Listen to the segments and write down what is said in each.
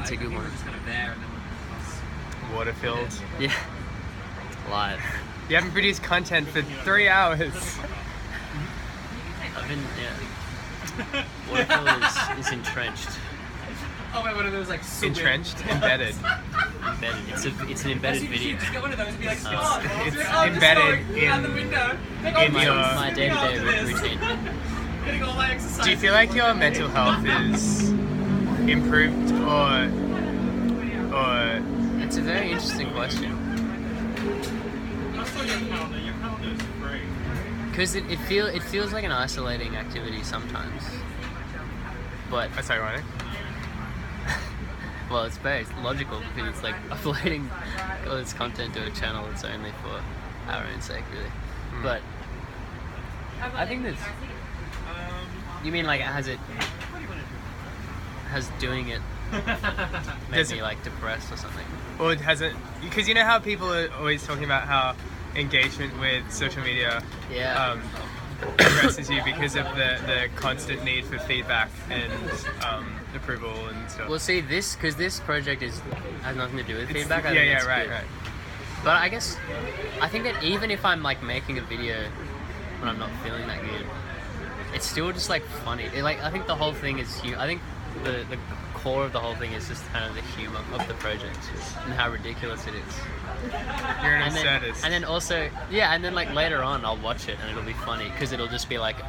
That's a good one. Waterfield. Yeah. Live. You haven't produced content for 3 hours. I've been, yeah. Waterfield is entrenched. Oh wait, one of those like Entrenched? Embedded. Embedded. It's an embedded video. Just get one of those and be like, It's embedded in your... My day-to-day routine. Getting all my exercise. Do you feel like your mental health is improved or It's a very interesting question. Because it feels like an isolating activity sometimes. But that's ironic? well, it's very logical because it's like uploading all this content to a channel that's only for our own sake, really. But I think that's... You mean like has doing it made me like depressed or something? Or it hasn't... Because you know how people are always talking about how engagement with social media depresses you because of the constant need for feedback and approval and stuff. Well, see, this project has nothing to do with feedback. I think right. But I guess I think that even if I'm like making a video when I'm not feeling that good, it's still just like funny. I think the whole thing is I think the core of the whole thing is just kind of the humor of the project and how ridiculous it is. You're an absurdist. And then also, yeah, and then like later on I'll watch it and it'll be funny because it'll just be like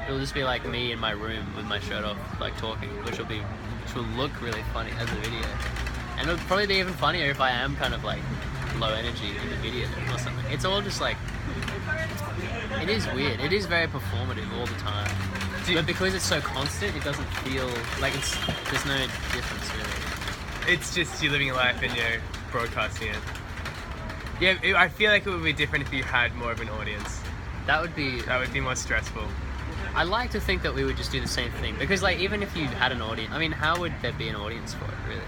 me in my room with my shirt off, like talking, which will look really funny as a video. And it'll probably be even funnier if I am kind of like low energy in the video or something. It's all just like, it is weird. It is very performative all the time. But because it's so constant, it doesn't feel like there's no difference really. It's just you're living a life and you're broadcasting it. Yeah, I feel like it would be different if you had more of an audience. That would be more stressful. I like to think that we would just do the same thing because like even if you had an audience, I mean, how would there be an audience for it really?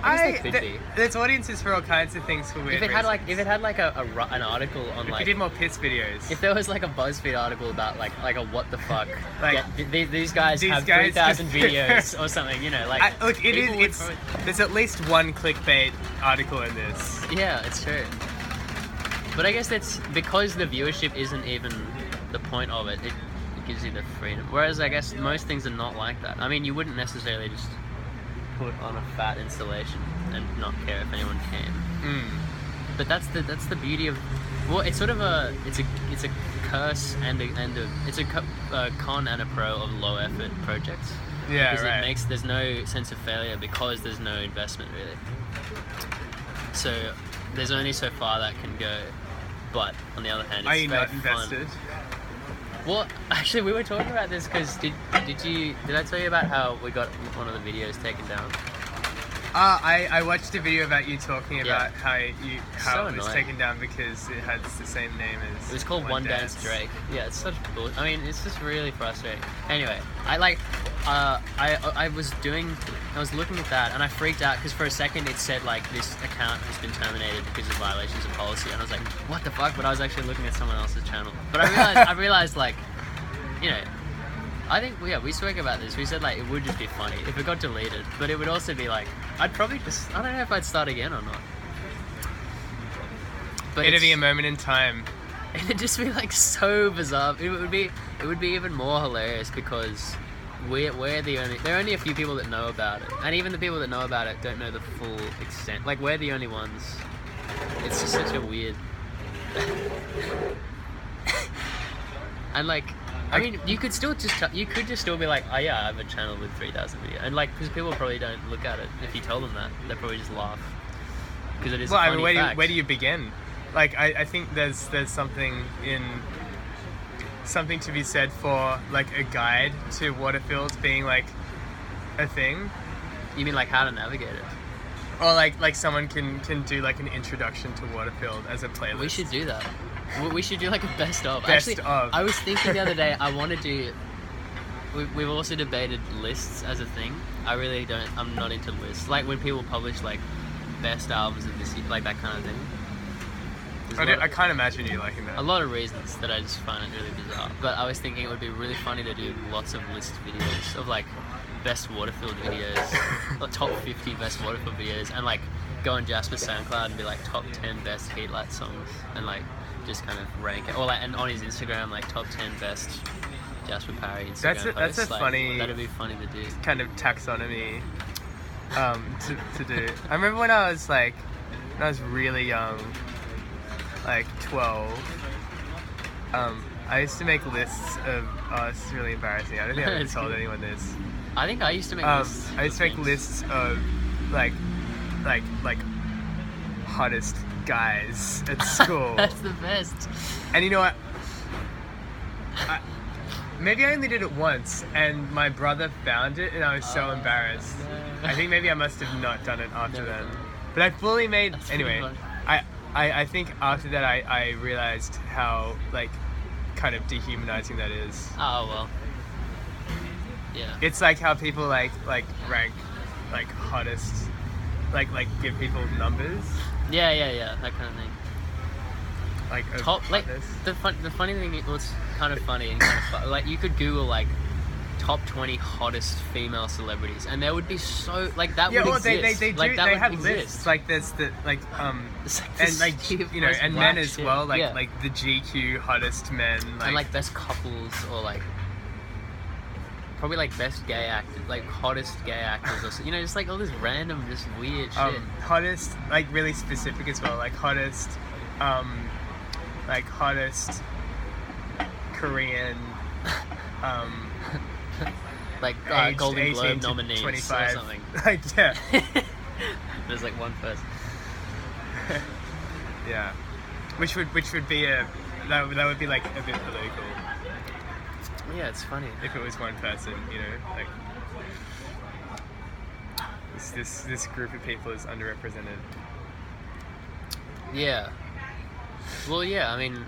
I guess there could be. There's audiences for all kinds of things for weird If it had like an article on if like... you did more piss videos. If there was like a BuzzFeed article about like a what the fuck, like these guys have 3,000 videos or something, you know, like... Look, there's at least one clickbait article in this. Yeah, it's true. But I guess that's because the viewership isn't even the point of it. It gives you the freedom. Whereas I guess most things are not like that. I mean, you wouldn't necessarily just put on a fat installation and not care if anyone came. But that's the beauty of... Well, it's sort of it's a curse and it's a con and a pro of low effort projects. Yeah, because right. there's no sense of failure because there's no investment really. So there's only so far that can go. But on the other hand, it's Are you very not invested? Fun. Well, actually, we were talking about this because did I tell you about how we got one of the videos taken down? I watched a video about you talking about how it was annoying. taken down because it had the same name as... It was called One Dance Drake. Yeah, it's such bullshit. I mean, it's just really frustrating. Anyway, I was looking at that and I freaked out because for a second it said like this account has been terminated because of violations of policy, and I was like, what the fuck? But I was actually looking at someone else's channel. But I realized like, you know, I think we spoke about this. We said like it would just be funny if it got deleted, but it would also be like I'd probably just, I don't know if I'd start again or not. But it'd be a moment in time. It'd just be like so bizarre. It would be even more hilarious because there are only a few people that know about it, and even the people that know about it don't know the full extent. Like we're the only ones. It's just such a weird. And like, I mean, you could just still be like, oh yeah, I have a channel with 3,000 videos, and like, because people probably don't look at it. If you tell them that, they probably just laugh because it is. Well, a funny fact. Where do you begin? Like, I think there's something to be said for like a guide to Waterfield being like a thing. You mean like how to navigate it? Or like someone can do like an introduction to Waterfield as a playlist. We should do that. We should do like a best of. Best of. I was thinking the other day, I want to do... We've also debated lists as a thing. I'm not into lists. Like when people publish like best albums of this year, like that kind of thing. I can't imagine you liking that. A lot of reasons that I just find it really bizarre. But I was thinking it would be really funny to do lots of list videos of like best Waterfield videos, or top 50 best Waterfield videos, and like go on Jasper's SoundCloud and be like top 10 best Heatlight songs, and like just kind of rank it, or like, and on his Instagram, like top 10 best Jasper Parry Instagram That's posts. a Like, funny that'd be funny to do. kind of taxonomy to do. I remember when I was really young, like 12. I used to make lists of. Oh, this is really embarrassing. I don't think I've ever It's told good. anyone this. I think I used to make lists. I used to make things. lists of like hottest guys at school. That's the best. And you know what? Maybe I only did it once, and my brother found it, and I was so embarrassed. No. I think maybe I must have not done it after Never then. done it. But I fully made. That's pretty Anyway, funny. I think after that I realized how like kind of dehumanizing that is. Oh well. Yeah. It's like how people like rank like hottest, like give people numbers. Yeah, that kind of thing. Like of Top, like hottest. the funny thing, what's kind of funny and kind of fun, like you could Google like top 20 hottest female celebrities, and there would be so like that Yeah, would well, exist. they do. Like, that they would have exist. lists like this that like It's like and this like stupid, you know, most and whack men as shit. well, like Yeah. like the GQ hottest men, like, and like best couples, or like probably like best gay actors, like hottest gay actors, or so, you know, just like all this random, just weird shit. hottest, like really specific as well, like hottest Korean like aged Golden 18 Globe to nominees 25. or something. Like yeah. There's like one person. Yeah, which would be that would be like a bit political Yeah, it's funny. if it was one person, you know, like this group of people is underrepresented. Yeah. Well, yeah, I mean,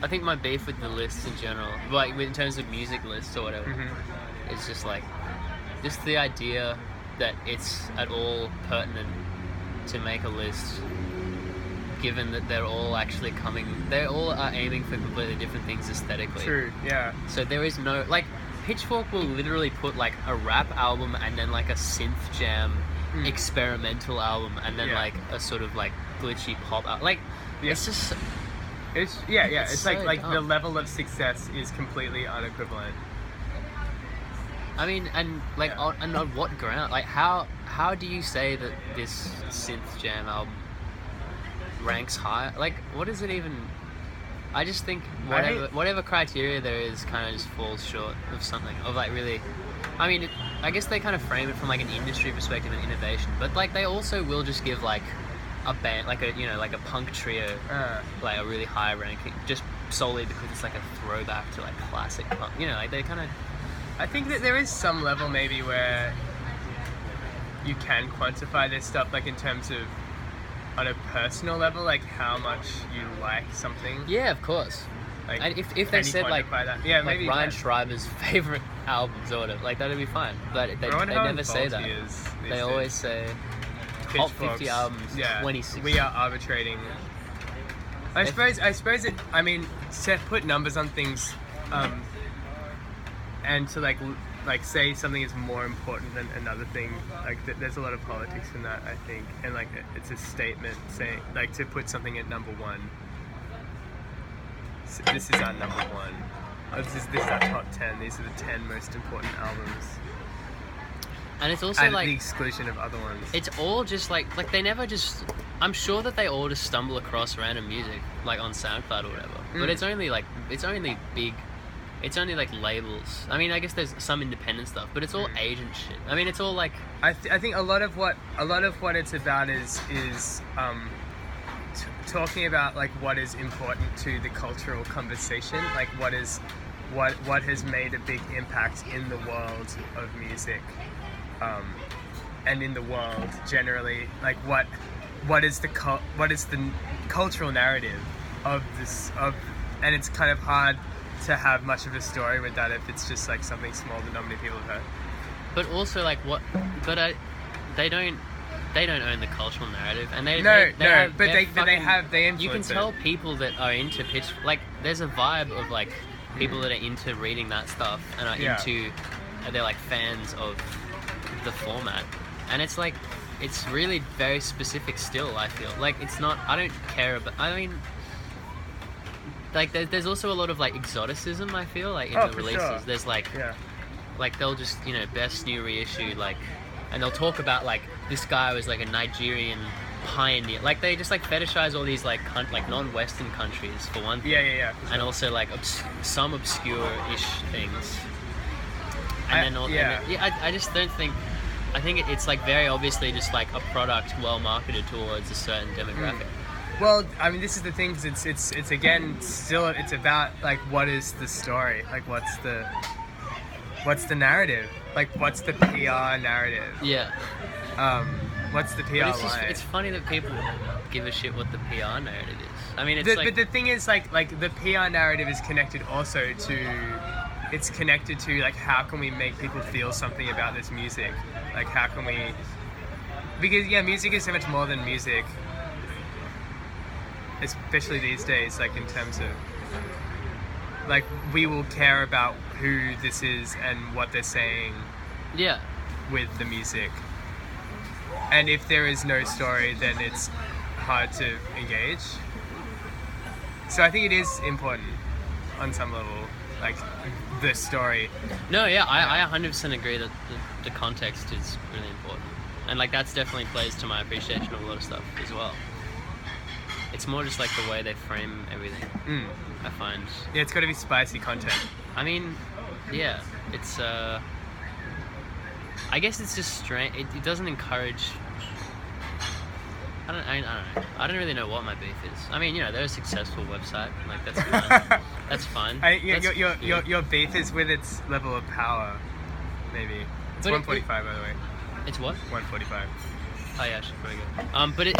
I think my beef with the lists in general, like in terms of music lists or whatever, Mm-hmm. is just like, just the idea that it's at all pertinent to make a list, given that they're all actually they all are aiming for completely different things aesthetically. True. Yeah. So there is no, like, Pitchfork will literally put like a rap album and then like a synth jam experimental album and then Yeah. like a sort of like glitchy pop album. Like, Yeah. it's just, It's It's It's like so the dumb. level of success is completely unequivalent. I mean, and like, Yeah. on what ground? Like, how do you say that this synth jam album ranks high? Like, what is it even? I just think whatever criteria there is kind of just falls short of something, of like really. I mean, I guess they kind of frame it from like an industry perspective and innovation, but like they also will just give like a band, like a, you know, like a punk trio, like a really high ranking, just solely because it's like a throwback to like classic punk. You know, like they kind of. I think that there is some level maybe where you can quantify this stuff, like in terms of on a personal level, like how much you like something. Yeah, of course. Like, And if can they you said like quantify that? Yeah, like maybe you Ryan can. Schreiber's favorite albums or whatever, like that'd be fine. But they I wonder how never say involved that. he is these They always days. say top 50 Pitchforks, albums, yeah, 2016. we are arbitrating. I suppose it. I mean, to put numbers on things, and to like say something is more important than another thing. Like there's a lot of politics in that, I think, and like it's a statement saying like to put something at number one. So this is our number one. This is our top 10. These are the 10 most important albums, And it's also at like the exclusion of other ones. it's all just like they never just. I'm sure that they all just stumble across random music like on SoundCloud or whatever. But it's only big. It's only like labels. I mean, I guess there's some independent stuff, but it's all agent shit. I mean, it's all like I think a lot of what it's about is talking about like what is important to the cultural conversation, like what has made a big impact in the world of music, and in the world generally, like what is the cultural narrative of this and it's kind of hard to have much of a story with that if it's just like something small that not many people have heard. but also like what, but they don't own the cultural narrative, and they But they influence influence you can tell it. people that are into pitch, like there's a vibe of like people that are into reading that stuff and are Yeah. they're like fans of the format, and it's like it's really very specific still. I feel like it's not. I don't care about. I mean, like there's also a lot of like exoticism. I feel like in Oh, the for releases, sure. there's like Yeah. they'll just best new reissue like, and they'll talk about like this guy was like a Nigerian pioneer. Like they just like fetishize all these like non-Western countries for one thing. Yeah. And also like some obscure-ish things. And I just don't think. I think it's like very obviously just like a product well marketed towards a certain demographic. Well, I mean, this is the thing. 'Cause it's again still it's about like what is the story? Like what's the narrative? Like what's the PR narrative? Yeah. What's the PR But it's, line? it's funny that people give a shit what the PR narrative is. I mean, it's But the thing is, like the PR narrative is connected also to. It's connected to like how can we make people feel something about this music? Like how can we? Because music is so much more than music. Especially these days, like in terms of like we will care about who this is and what they're saying yeah. with the music. And if there is no story, then it's hard to engage. So I think it is important on some level, like the story. No, yeah, I 100% agree that the context is really important. And like that's definitely plays to my appreciation of a lot of stuff as well. It's more just like the way they frame everything, I find. Yeah, it's got to be spicy content. I mean, yeah, it's I guess it's just strange. It doesn't encourage. I don't know. I don't really know what my beef is. I mean, they're a successful website. Like that's fine. That's fine. Your beef is with its level of power, maybe. It's But 145 by the way. It's what? 145. Oh yeah, I should probably go. But it.